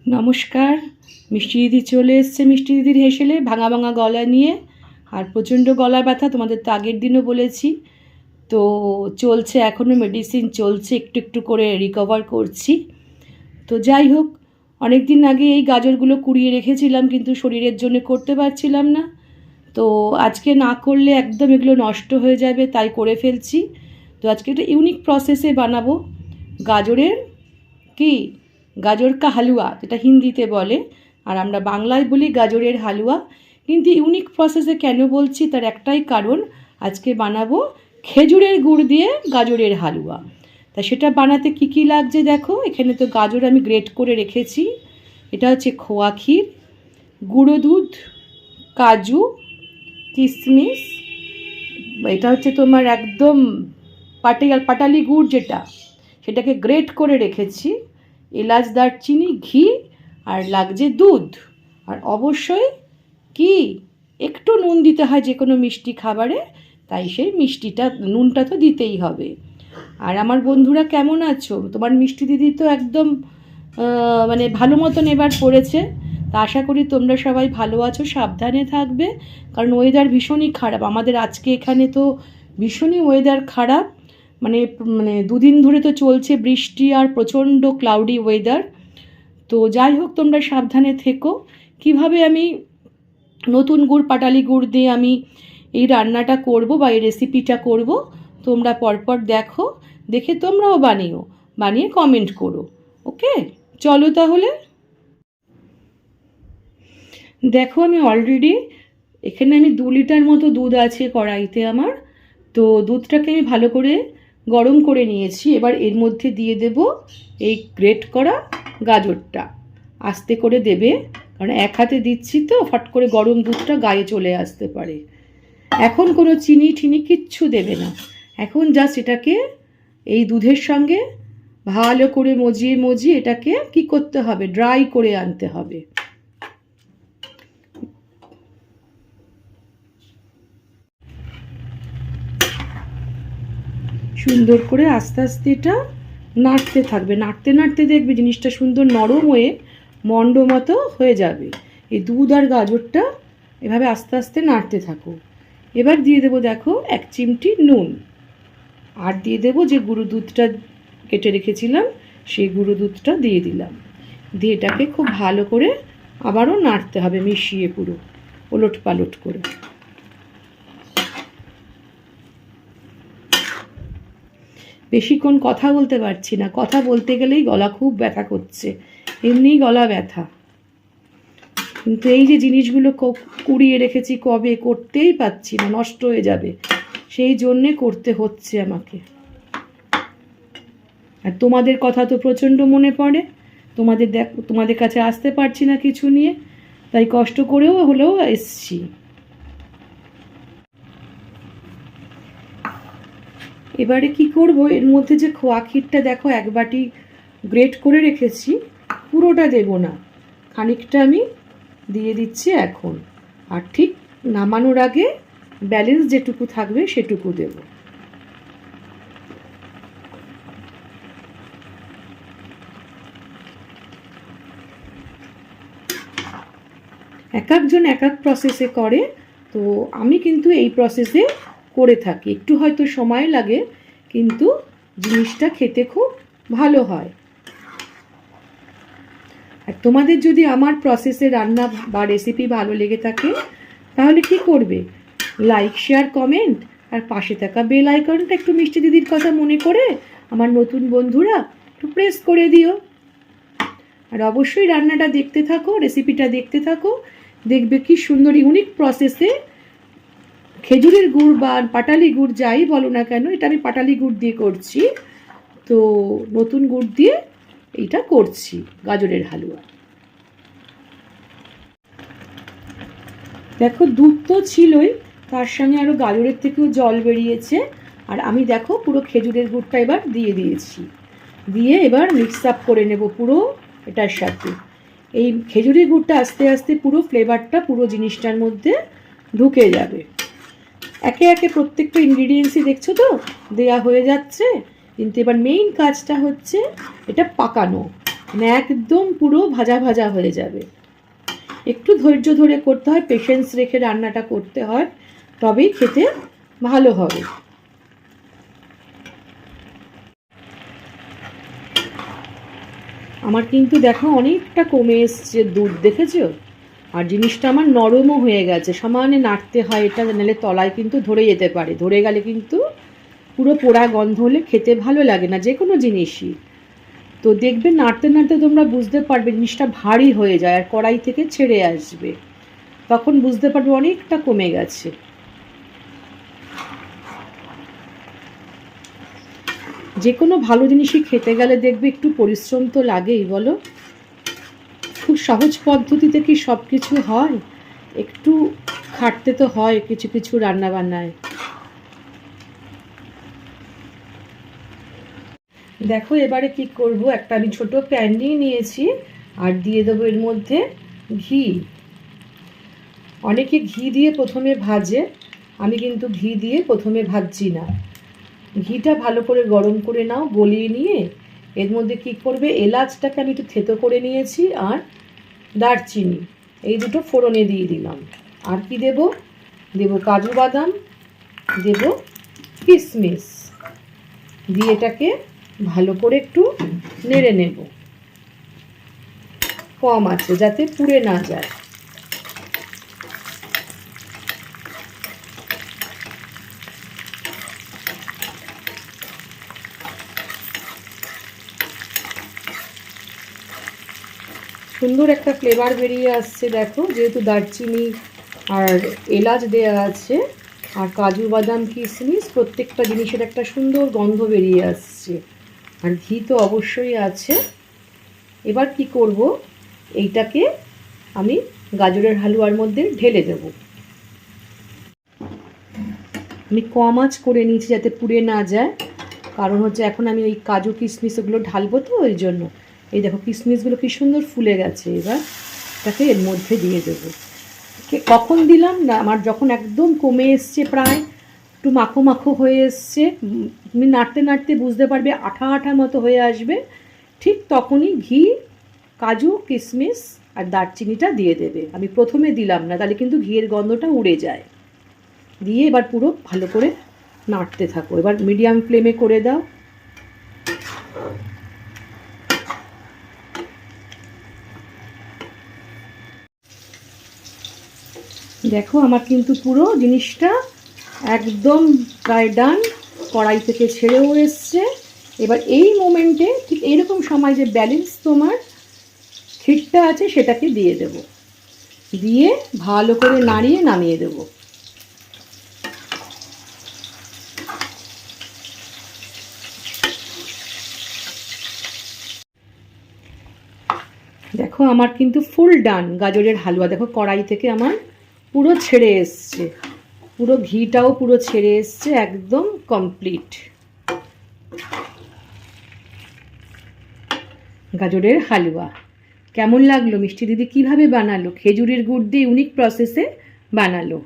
নমস্কার। মিষ্টি দিদি চলে এসছে মিষ্টি দিদির হেসেলে ভাঙা ভাঙা গলা নিয়ে। আর প্রচণ্ড গলা ব্যথা, তোমাদের তো আগের দিনও বলেছি। তো চলছে, এখনও মেডিসিন চলছে, একটু একটু করে রিকভার করছি। তো যাই হোক, অনেক দিন আগে এই গাজরগুলো কুড়িয়ে রেখেছিলাম, কিন্তু শরীরের জন্য করতে পারছিলাম না। তো আজকে না করলে একদম এগুলো নষ্ট হয়ে যাবে, তাই করে ফেলছি। তো আজকে একটা ইউনিক প্রসেসে বানাবো গাজরের গাজর কা হালুয়া, যেটা হিন্দিতে বলে, আর আমরা বাংলায় বলি গাজরের হালুয়া। কিন্তু ইউনিক প্রসেসে কেন বলছি, তার একটাই কারণ, আজকে বানাবো খেজুরের গুড় দিয়ে গাজরের হালুয়া। তা সেটা বানাতে কি কি লাগছে দেখো। এখানে তো গাজর আমি গ্রেট করে রেখেছি। এটা হচ্ছে খোয়া ক্ষীর, গুঁড়ো দুধ, কাজু, কিশমিশ, এটা হচ্ছে তোমার একদম পাটালি গুড় যেটা, সেটাকে গ্রেট করে রেখেছি, এলাচ, দারচিনি, ঘি, আর লাগছে দুধ। আর অবশ্যই একটু নুন দিতে হয় যে কোনো মিষ্টি খাবারে, তাই সেই নুনটা তো দিতেই হবে। আর আমার বন্ধুরা কেমন আছো? তোমার মিষ্টি দিদি তো একদম মানে ভালো মতন এবার পড়েছে। তা আশা করি তোমরা সবাই ভালো আছো, সাবধানে থাকবে, কারণ ওয়েদার ভীষণই খারাপ আমাদের আজকে এখানে। তো ভীষণই ওয়েদার খারাপ, মানে মানে দুদিন ধরে তো চলছে বৃষ্টি আর প্রচণ্ড ক্লাউডি ওয়েদার। তো যাই হোক, তোমরা সাবধানে থেকো। কিভাবে আমি নতুন গুড়, পাটালি গুড় দিয়ে আমি এই রান্নাটা করব বা এই রেসিপিটা করব, তোমরা পরপর দেখো, দেখে তোমরাও বানিয়ে কমেন্ট করো। ওকে, চলো তাহলে। দেখো, আমি অলরেডি এখানে 2 লিটার মতো দুধ আছে কড়াইতে আমার। তো দুধটাকে আমি ভালো করে গরম করে নিয়েছি। এবার এর মধ্যে দিয়ে দেব এই গ্রেট করা গাজরটা। আস্তে করে দেবে, কারণ এক হাতে দিচ্ছি তো, ফট করে গরম দুধটা গায়ে চলে আসতে পারে। এখন কোনো চিনি ঠিনি কিচ্ছু দেবে না। এখন জাস্ট এটাকে এই দুধের সঙ্গে ভালো করে মজিয়ে এটাকে কি করতে হবে, ড্রাই করে আনতে হবে। সুন্দর করে আস্তে আস্তে এটা নাড়তে থাকবে, নাড়তে দেখবে জিনিসটা সুন্দর নরম হয়ে মন্ড মতো হয়ে যাবে। এই দুধ আর গাজরটা এভাবে আস্তে আস্তে নাড়তে থাকো। এবার দিয়ে দেবো দেখো 1 চিমটি নুন, আর দিয়ে দেবো যে গুঁড়ো দুধটা কেটে রেখেছিলাম, সেই গুঁড়ো দুধটা দিয়ে দিলাম। দিয়ে এটাকে খুব ভালো করে আবারও নাড়তে হবে, মিশিয়ে পুরো ওলট পালট করে। বেশিক্ষণ কথা বলতে পারছি না, কথা বলতে গেলেই গলা খুব ব্যথা করছে, এমনিই গলা ব্যথা। কিন্তু এই যে জিনিসগুলো কুড়িয়ে রেখেছি কবে, করতেই পারছি না, নষ্ট হয়ে যাবে, সেই জন্যে করতে হচ্ছে আমাকে। আর তোমাদের কথা তো প্রচণ্ড মনে পড়ে, তোমাদের কাছে আসতে পারছি না কিছু নিয়ে, তাই কষ্ট করেও হলেও এসছি। এবারে কি করব, এর মধ্যে যে খোয়া ক্ষীরটা দেখো 1 বাটি গ্রেট করে রেখেছি, পুরোটা দেব না, খানিকটা আমি দিয়ে দিচ্ছি এখন। আর ঠিক নামানোর আগে ব্যালেন্স যেটুকু থাকবে সেটুকু দেব। এক একজন এক এক প্রসেসে করে, তো আমি কিন্তু এই প্রসেসে করে থাকি। একটু হয়তো সময় লাগে, কিন্তু জিনিসটা খেতে খুব ভালো হয়। আর তোমাদের যদি আমার প্রসেসে রান্না বা রেসিপি ভালো লেগে থাকে, তাহলে কি করবে, লাইক, শেয়ার, কমেন্ট, আর পাশে থাকা বেল আইকনটা একটু মিষ্টি দিদির কথা মনে করে আমার নতুন বন্ধুরা একটু প্রেস করে দিও। আর অবশ্যই রান্নাটা দেখতে থাকো, রেসিপিটা দেখতে থাকো, দেখবে কি সুন্দর ইউনিক প্রসেসে খেজুরের গুড় বা পাটালি গুড় যাই বলো না কেন, এটা আমি পাটালি গুড় দিয়ে করছি, তো নতুন গুড় দিয়ে এইটা করছি গাজরের হালুয়া। দেখো, দুধ তো ছিলই, তার সঙ্গে আরও গাজরের থেকেও জল বেরিয়েছে। আর আমি দেখো পুরো খেজুরের গুড়টা এবার দিয়ে দিয়েছি, দিয়ে এবার মিক্স আপ করে নেব পুরো এটার সাথে। এই খেজুরের গুড়টা আস্তে আস্তে পুরো ফ্লেভারটা পুরো জিনিসটার মধ্যে ঢুকে যাবে। একে একে প্রত্যেকটা ইনগ্রিডিয়েন্টসই দেখছো তো দেয়া হয়ে যাচ্ছে, কিন্তু এবার মেইন কাজটা হচ্ছে এটা পাকানো। মানে একদম পুরো ভাজা ভাজা হয়ে যাবে। একটু ধৈর্য ধরে করতে হয়, পেশেন্স রেখে রান্নাটা করতে হয়, তবেই খেতে ভালো হবে। আমার কিন্তু দেখো অনেকটা কমে এসছে দুধ, দেখেছো? আর জিনিসটা আমার নরমও হয়ে গেছে, সমানে নাড়তে হয় এটা, নাহলে তলায় কিন্তু ধরে যেতে পারে, ধরে গেলে কিন্তু পুরো পোড়া গন্ধ হলে খেতে ভালো লাগে না যে কোনো জিনিসই। তো দেখবে নাড়তে নাড়তে তোমরা বুঝতে পারবে জিনিসটা ভারী হয়ে যায় আর কড়াই থেকে ছেড়ে আসবে, তখন বুঝতে পারবে অনেকটা কমে গেছে। যে কোনো ভালো জিনিসই খেতে গেলে দেখবে একটু পরিশ্রম তো লাগেই, বলো? খুব সহজ পদ্ধতিতে কি সব কিছু হয়? একটু খাটতে তো হয় কিছু কিছু রান্না বান্নায়। দেখো এবারে কি করব, একটা আমি ছোট প্যান নিয়ে নিয়েছি আর দিয়ে দেবো এর মধ্যে ঘি। অনেকে ঘি দিয়ে প্রথমে ভাজে, আমি কিন্তু ঘি দিয়ে প্রথমে ভাজছি না। ঘিটা ভালো করে গরম করে নাও, গলিয়ে নিয়ে এর মধ্যে কি করবে, এলাচটাকে আমি একটু থেতো করে নিয়েছি আর দারচিনি, এই দুটো ফোড়নে দিয়ে দিলাম। আর কি দেব, দেব কাজু বাদাম, দেব কিশমিশ, দিয়ে এটাকে ভালো করে একটু নেড়ে নেব কম আছে, যাতে পুড়ে না যায়। সুন্দর একটা ফ্লেভার বেরিয়ে আসছে দেখো, যেহেতু দারচিনি আর এলাচ দেওয়া আছে আর কাজু বাদাম কিশমিশ, প্রত্যেকটা জিনিসের একটা সুন্দর গন্ধ বেরিয়ে আসছে, আর ঘি তো অবশ্যই আছে। এবার কি করব, এইটাকে আমি গাজরের হালুয়ার মধ্যে ঢেলে দেব। আমি কম আঁচ করে নিয়েছি যাতে পুড়ে না যায়, কারণ হচ্ছে এখন আমি ওই কাজু কিশমিশ ওগুলো ঢালবো, তো ওই জন্য। এই দেখো কিশমিশগুলো কি সুন্দর ফুলে গেছে, এবার এটাকে এর মধ্যে দিয়ে দেবো। কখন দিলাম না, আমার যখন একদম কমে এসছে, প্রায় একটু মাখো মাখো হয়ে এসছে, তুমি নাড়তে নাড়তে বুঝতে পারবে আঠা আঠা মতো হয়ে আসবে, ঠিক তখনই ঘি, কাজু কিশমিশ আর দারচিনিটা দিয়ে দেবে। আমি প্রথমে দিলাম না, তাহলে কিন্তু ঘিয়ের গন্ধটা উড়ে যায়। দিয়ে এবার পুরো ভালো করে নাড়তে থাকো, এবার মিডিয়াম ফ্লেমে করে দাও। দেখো আমার কিন্তু পুরো জিনিসটা একদম প্রায় ডান, কড়াই থেকে ছেড়েও এসছে। এবার এই মোমেন্টে ঠিক এইরকম সময় যে ব্যালেন্স তোমার ক্ষীরটা আছে সেটাকে দিয়ে দেব, দিয়ে ভালো করে নাড়িয়ে নামিয়ে দেব। দেখো আমার কিন্তু ফুল ডান গাজরের হালুয়া, দেখো কড়াই থেকে আমার পুরো ছেড়ে এসছে, পুরো ঘিটাও পুরো ছেড়ে এসছে, একদম কমপ্লিট গাজরের হালুয়া। কেমন লাগলো মিষ্টি দিদি কীভাবে বানালো, খেজুরের গুড় দিয়ে ইউনিক প্রসেসে বানালো।